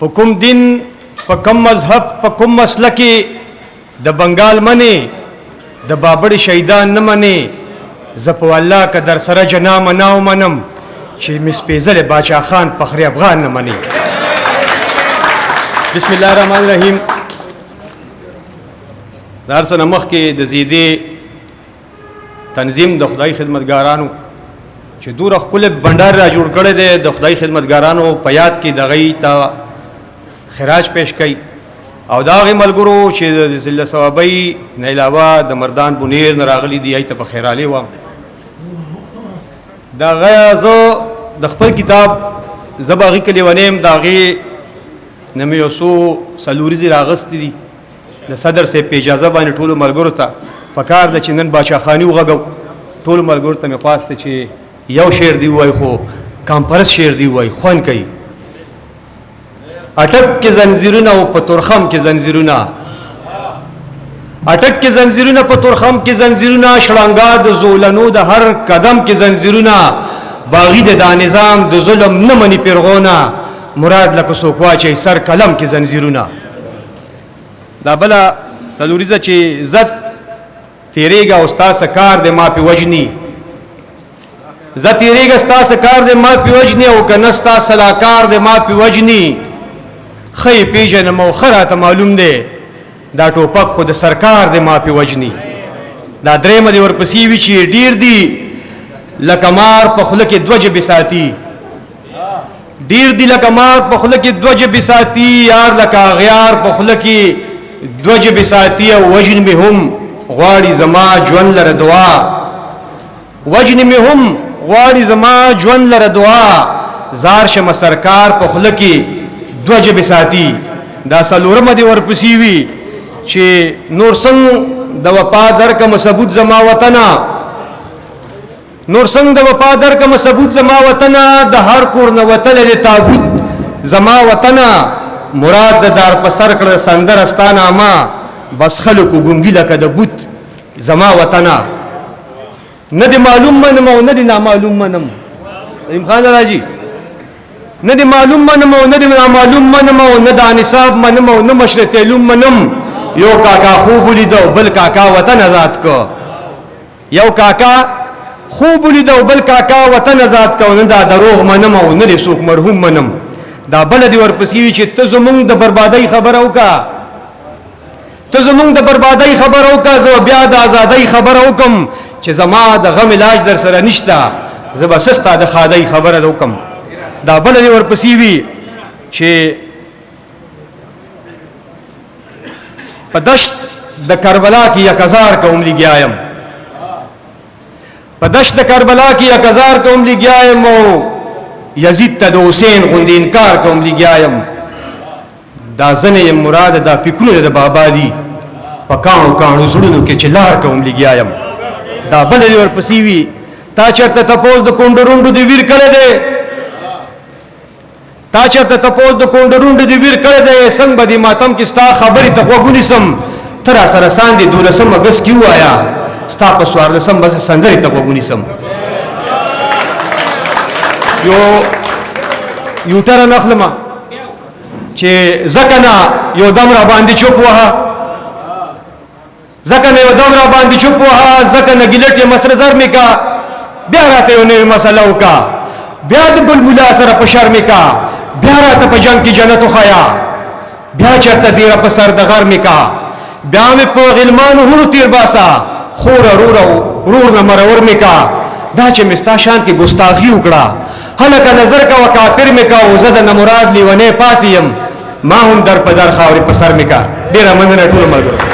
حکم دین په کم مذهب په کوم مسلکی د بنگال منی د بابړ شهیدان نه منی زپ والله ک در سره جنا مناو منم چې مسپیزل باچا خان فخری افغان نه منی. بسم الله الرحمن الرحیم. دار سره مخ کې د زیدې تنظیم د خدای خدمتګارانو چې دور خپل بندر را جوړ کړی دی د خدای خدمتګارانو په یاد کې دغه ته خراج پیش کړي او دا غي ملګرو چې د ذله ثوابي نه علاوه د مردان بنیر نه راغلي دی ایت په خیراله و دا غزو د خپل کتاب زباغي کلی ونیم دا غي نمې اوسو سلوريزي راغست دي د صدر سے په اجازه باندې ټول ملګرو ته پکار د چندن بادشاہ خاني وغږو ټول ملګرو ته مې خواسته چې یو شعر دی وای خو کانفرنس شعر دی وای خوان کوي اٹک کے زنجیرونه او په تورخم کې زنجیرونه اٹک کې زنجیرونه په تورخم کې زنجیرونه شړنګا د زولنو د هر قدم کې زنجیرونه باغی د نظام د ظلم نه منی پیرغونه مراد لکه سوکوا چې سر قلم کې زنجیرونه دا بلا سلوریزه چې عزت تیریګه او استاد کار د ما په وجنی عزت تیریګه استاد کار د ما په وجنی او کنستا سلاکار د ما په وجنی خی پیژن موخره ته معلوم دی دا ټوپک خود سرکار د ما په وجنی دا درېم دی ورپسې وی چې ډیر دی لکمار په خله کې دوجه بساتی ډیر دی لکمار په خله کې دوجه بساتی یار لکا غیار په خله کې دوجه بساتی او وجن به هم غواړي زما ژوند لره دعا وجن به هم غواړي زما ژوند لره دعا زار شم سرکار په خله کې دوجه بساتی دا سلورم دی ورپسې وی چې نور څنګه د وفادار کوم ثبوت زما وطنا نور څنګه د وفادار کوم ثبوت زما وطنا د هر کور نه وتل له تابوت زما وطنا مراد د دار په سر کړه سندر استانه ما بس خلکو ګونګی لکه د بوت زما وطنا نه دی معلوم منم او نه دی نامعلوم منم امخان راځي نه دی معلوم منم او نه دی نامعلوم منم او نه د نصاب منم او نه مشرت علوم منم یو کاکا خوب لیدو بل کاکا وطن آزاد کو یو کاکا خوب لیدو بل کاکا وطن آزاد کو نه دا دروغ منم او نه څوک مرحوم منم دا بل دی ورپسې چې ته زمونږ د بربادۍ خبر او کا ته زمونږ د بربادۍ خبر او کا زه بیا د ازادۍ خبر او کوم چې زما د غم علاج در سره نشتا زبا سستا د خادۍ خبره وکم دا بل دی ورپسې وی چې په دشت د کربلا کې 1000 قوم لګیایم په دشت د کربلا کې 1000 قوم لګیایم او یزید ته د حسین غوندې انکار قوم لګیایم دا زنه مراد دا فکرونه د بابا دی په کانو کانو زړونو کې چې لار قوم لګیایم دا بل دی ورپسې وی تا چرته تپوس د کونډروندو دی ویر کړه دی تا چرته تپوس د کونډروندو دی ویر کړه دی څنګه به دی ماتم کې ستا خبرې ته وګونی سم تر سره ساندې 12 اگست کیو آیا ستا په سوار لسم بس سندري ته وګونی سم یو تر نخلما چې زکنا یو دم را باندې چوپ وها زکنا یو دم را باندې چوپ وها زکنا ګلټه مسر زر میکا بیا راته یو نوې مسله وکا بیا د بلبلا سره په شرم کا بیا راته په جنگ کې جنت خیا بیا چرته دیره په سر د غر میکا بیا مې په غلمان هورو تیر باسا خور رور نه مرور میکا دا چې مستا شان کې ګستاخی وکړه هلکه نظر کا وکافر میکا وزد نه مراد لیونه پاتیم ما هم در په در خاوري په سر میکا ډیره مننه ټول ملګرو